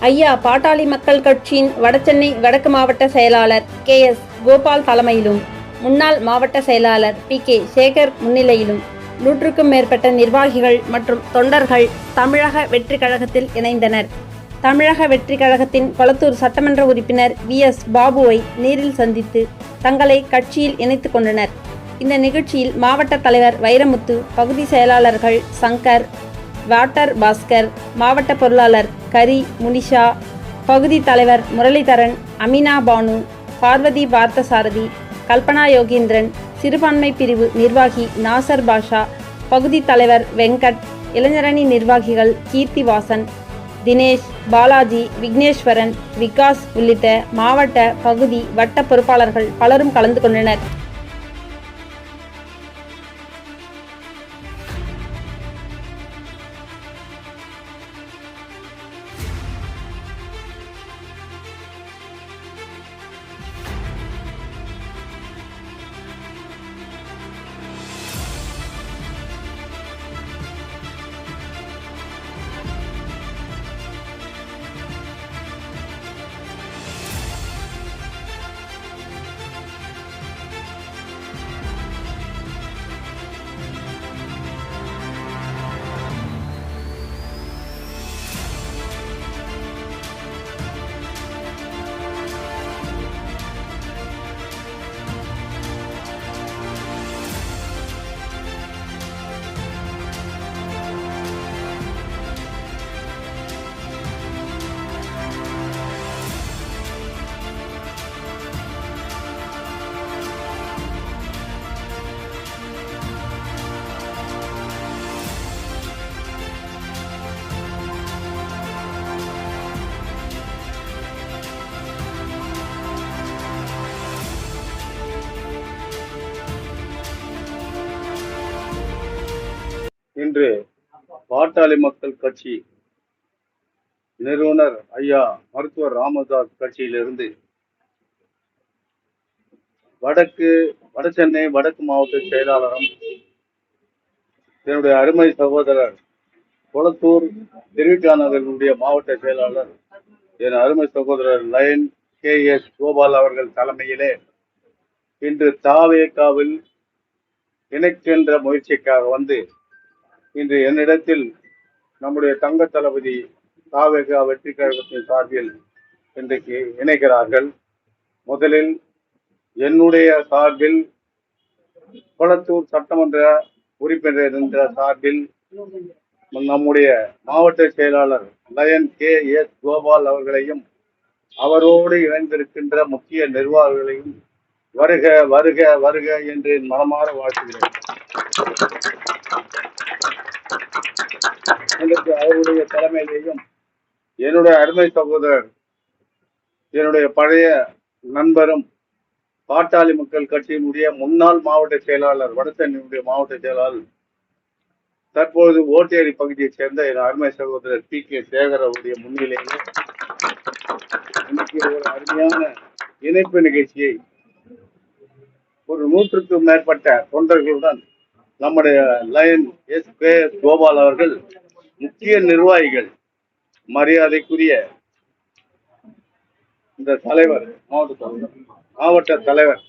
ஐயா பாட்டாளி மக்கள் கட்சியின் வடசென்னை வடக்கு மாவட்ட செயலாளர் KS கோபால் தலைமையிலும் முன்னாள் மாவட்ட செயலாளர் PK சேகர் முன்னிலையிலும் 100க்கும் மேற்பட்ட நிர்வாகிகள் மற்றும் தொண்டர்கள் தமிழக வெற்றி கழகத்தில் இணைந்தனர். தமிழக வெற்றி கழகத்தின் கொளத்தூர் சட்டமன்ற உறுப்பினர் VS பாபுவை நேரில் சந்தித்து தங்களை கட்சியில் இணைத்துக் கொண்டனர். இந்த நிகழ்ச்சியில் மாவட்ட தலைவர் வைரமுத்து, பகுதி செயலாளர்கள் சங்கர், வாட்டர் பாஸ்கர், மாவட்ட பொருளாளர் கரி முனிஷா, பகுதி தலைவர் முரளிதரன், அமினா பானு, பார்வதி பார்த்தசாரதி, கல்பனா யோகேந்திரன், சிறுபான்மை பிரிவு நிர்வாகி நாசர் பாஷா, பகுதி தலைவர் வெங்கட், இளைஞரணி நிர்வாகிகள் கீர்த்திவாசன், தினேஷ், பாலாஜி, விக்னேஸ்வரன், விகாஸ் உள்ளிட்ட மாவட்ட, பகுதி, வட்ட பொறுப்பாளர்கள் பலரும் கலந்து கொண்டனர். இன்று பாட்டாளி மக்கள் கட்சி நிறுவனர் ஐயா மருத்துவர் ராமதாஸ் கட்சியிலிருந்து வடசென்னை வடக்கு மாவட்ட செயலாளரும் என்னுடைய அருமை சகோதரர் கொளத்தூர் திருவிக்காநகருடைய மாவட்ட செயலாளர் என் அருமை சகோதரர் லயன் KS கோபால் அவர்கள் தலைமையிலே இன்று தாவேகாவில் இணைக்கின்ற முயற்சிக்காக வந்து இன்று என்னிடத்தில் நம்முடைய தங்க தளபதி தாவேகா வெற்றி கழகத்தின் சார்பில் இன்றைக்கு இணைக்கிறார்கள். முதலில் என்னுடைய சார்பில் கொளத்தூர் சட்டமன்ற உறுப்பினர் என்ற சார்பில் நம்முடைய மாவட்ட செயலாளர் லயன் KS கோபால் அவர்களையும் அவரோடு இணைந்திருக்கின்ற முக்கிய நிர்வாகிகளையும் வருக வருக வருக என்று மனமாற வாழ்த்துகிறேன். இன்றைக்கு அவருடைய தலைமையிலேயும் என்னுடைய அருமை சகோதரர், என்னுடைய பழைய நண்பரும், பாட்டாளி மக்கள் கட்சியினுடைய முன்னாள் மாவட்ட செயலாளர், வடசென்னையுடைய மாவட்ட செயலாளர், தற்போது ஓட்டேரி பகுதியைச் சேர்ந்த என் அருமை சகோதரர் PK சேகர் அவருடைய முன்னிலையில் இன்னைக்கு ஒரு அருமையான இணைப்பு நிகழ்ச்சியை ஒரு 100க்கும் மேற்பட்ட தொண்டர்களுடன் நம்முடைய லயன் KS கோபால் அவர்கள், முக்கிய நிர்வாகிகள், மரியாதைக்குரிய இந்த தலைவர், மாவட்ட தலைவர்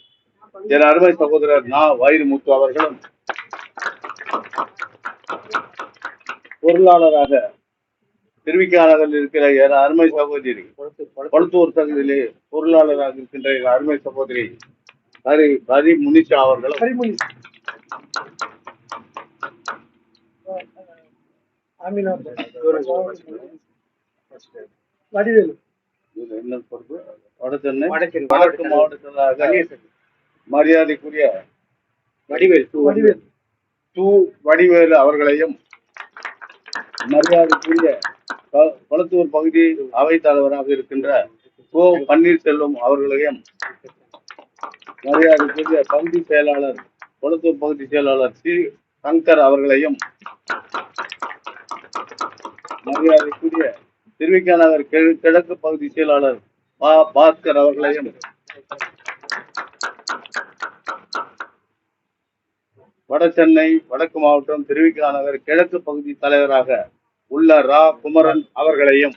என் அருமை சகோதரர் வைரமுத்து அவர்களும், பொருளாளராக திருவிக்காநகரில் இருக்கிற என் அருமை சகோதரி, கொளத்தூர் பகுதியிலே பொருளாளராக இருக்கின்ற என் அருமை சகோதரி கரி முனிஷா அவர்களும், வடசென்னை வடக்கு மாவட்டத்திலாக மரியாதைக்குரிய வடிவேலு அவர்களையும், மரியாதைக்குரிய கொளத்தூர் பகுதி அவைத் தலைவராக இருக்கின்ற பன்னீர்செல்வம் அவர்களையும், மரியாதைக்குரிய பகுதி செயலாளர், கொளத்தூர் பகுதி செயலாளர் சங்கர் அவர்களையும், மரியாதைக்குரிய திருவிக்காநகர் கிழக்கு பகுதி செயலாளர் பாஸ்கர் அவர்களையும், வடசென்னை வடக்கு மாவட்டம் திருவிக்காநகர் கிழக்கு பகுதி தலைவராக உள்ள ரா குமரன் அவர்களையும்,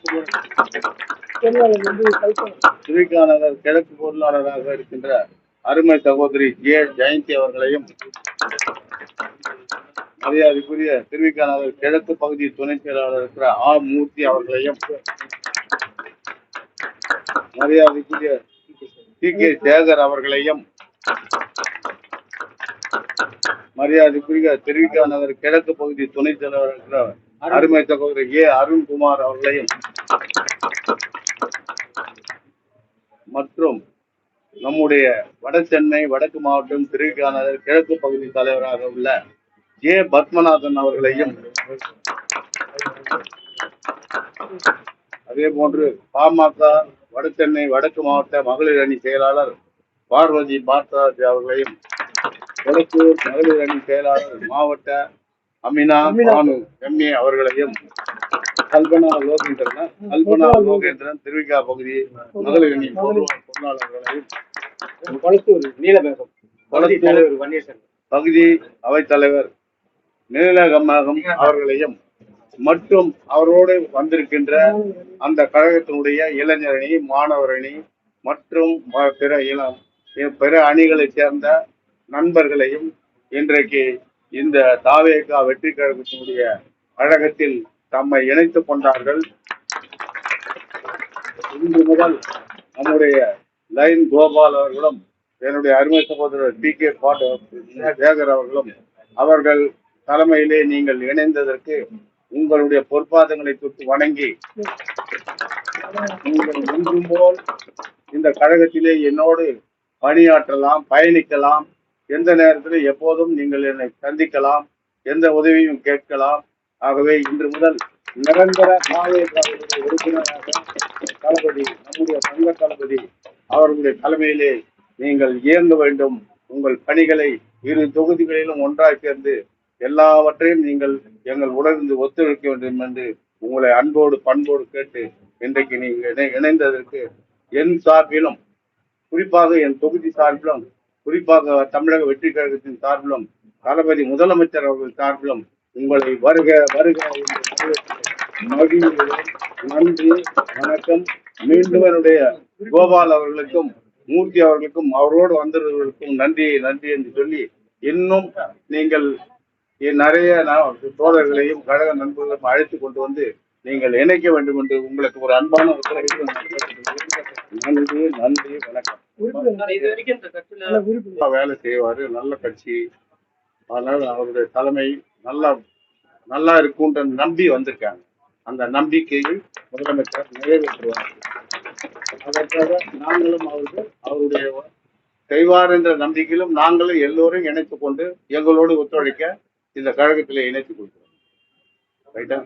திருவிக நகர் கிழக்கு பொருளாளராக இருக்கின்ற அருமை சகோதரி ஜே ஜெயந்தி அவர்களையும், மரியாதைக்குரிய திருவிக நகர் கிழக்கு பகுதி துணை செயலாளர் இருக்கிற ஆ மூர்த்தி அவர்களையும், மரியாதைக்குரிய பி கே சேகர் அவர்களையும், மரியாதைக்குரிய திருவிக நகர் கிழக்கு பகுதி துணை செயலாளர் இருக்கிற அருமை சகோதரர் ஏ அருண்குமார் அவர்களையும் மற்றும் நம்முடைய வட சென்னை வடக்கு மாவட்டம் திருவிக நகர் கிழக்கு பகுதி தலைவராக உள்ள ஜே பத்மநாதன் அவர்களையும், அதே போன்று பாமக வட சென்னை வடக்கு மாவட்ட மகளிர் அணி செயலாளர் பார்வதி பார்த்தராஜ் அவர்களையும், கொளத்தூர் மகளிர் அணி செயலாளர் மாவட்ட அமினா பானு எம்ஏ அவர்களையும், கல்பனா லோகேந்திரன் திருவிகா பகுதி மகளிர் அணி பொருளாளர்களையும், பகுதி அவைத்தலைவர் நீலகமகம் அவர்களையும் மற்றும் அவரோடு வந்திருக்கின்ற அந்த கழகத்தினுடைய இளைஞரணி, மாணவரணி மற்றும் பிற அணிகளைச் சேர்ந்த நண்பர்களையும் இன்றைக்கு இந்த தாவேகா வெற்றி கழகத்தினுடைய கழகத்தில் தம்மை இணைத்துக் கொண்டார்கள். இன்று முதல் நம்முடைய லைன் கோபால் அவர்களும் என்னுடைய அருமை சகோதரர் பி கே சேகர் அவர்களும் அவர்கள் தலைமையிலே நீங்கள் இணைந்ததற்கு உங்களுடைய பொற்பாதங்களை தொட்டு வணங்கி, நீங்கள் ஒன்றும் போல் இந்த கழகத்திலே என்னோடு பணியாற்றலாம், பயணிக்கலாம். எந்த நேரத்தில் எப்போதும் நீங்கள் என்னை சந்திக்கலாம், எந்த உதவியும் கேட்கலாம். ஆகவே இன்று முதல் நிரந்தர உறுப்பினராக தளபதி, நம்முடைய சங்க தளபதி அவர்களுடைய தலைமையிலே நீங்கள் இயங்க வேண்டும். உங்கள் பணிகளை இரு தொகுதிகளிலும் ஒன்றாய் சேர்ந்து எல்லாவற்றையும் நீங்கள் எங்கள் உடனிருந்து ஒத்துழைக்க வேண்டும் என்று உங்களை அன்போடு பண்போடு கேட்டு இன்றைக்கு நீங்கள் இணைந்ததற்கு என் சார்பிலும், குறிப்பாக என் தொகுதி சார்பிலும், குறிப்பாக தமிழக வெற்றி கழகத்தின் சார்பிலும், தளபதி முதலமைச்சர் அவர்கள் சார்பிலும் உங்களை வருக வருக நன்றி, வணக்கம். மீண்டும் என்னுடைய கோபால் அவர்களுக்கும் மூர்த்தி அவர்களுக்கும் அவரோடு வந்தவர்களுக்கும் நன்றி நன்றி என்று சொல்லி, இன்னும் நீங்கள் நிறைய தோழர்களையும் கழக நண்பர்களையும் அழைத்து கொண்டு வந்து நீங்கள் இணைக்க வேண்டும் என்று உங்களுக்கு ஒரு அன்பான உத்தரவு. நன்றி நன்றி, வணக்கம். வேலை செய்வாரு, நல்ல கட்சி, அதனால அவருடைய தலைமை நல்லா இருக்கும்ன்ற நம்பி வந்திருக்காங்க. அந்த நம்பிக்கையை முதலமைச்சர் நிறைவேற்றுவார். அதற்காக நாங்களும் அவருடைய செய்வார் என்ற நம்பிக்கையிலும் நாங்களும் எல்லோரும் இணைத்துக் கொண்டு எங்களோடு ஒத்துழைக்க இந்த கழகத்திலே இணைத்துக் கொள்கிறோம். ரைட்டா?